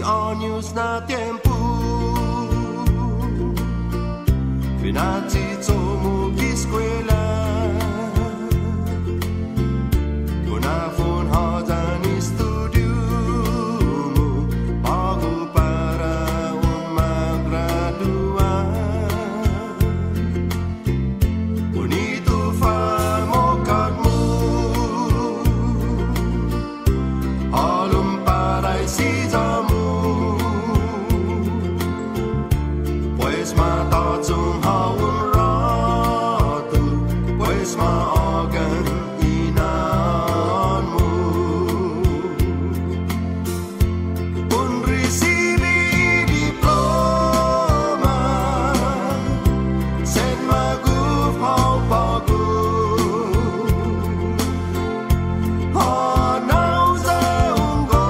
años na tiempo finati tomo ki escuela kuna phone hadan studio bago para un magradua bonito famo kadmu alum para si jamu pues mata tung haun ratu pues maagan inanmu un recibi diploma sen maguf hau bagu hanau za unggo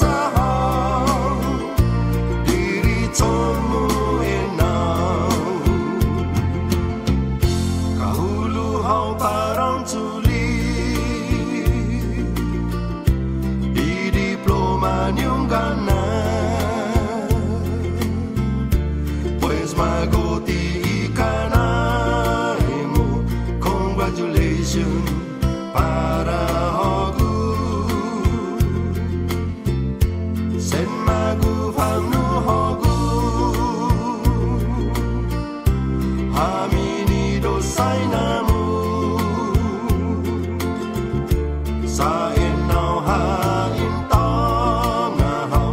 sahau diri tomu parang tuli di diploma nyunggana pues magoti ikanaimu congratulations para hogu sen magu famnu hogu hamini dosainamu sa inau ha intang hau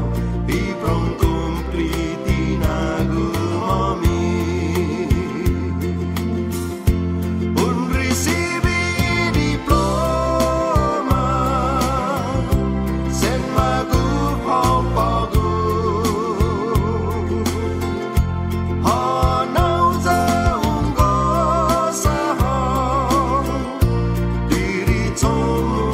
bi prong completi nagu mami un recibi diploma sen magu hau pagu hanau za unggo sahau diri tomu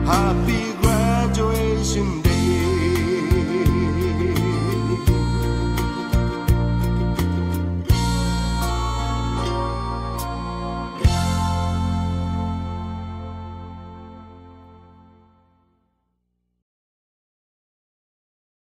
happy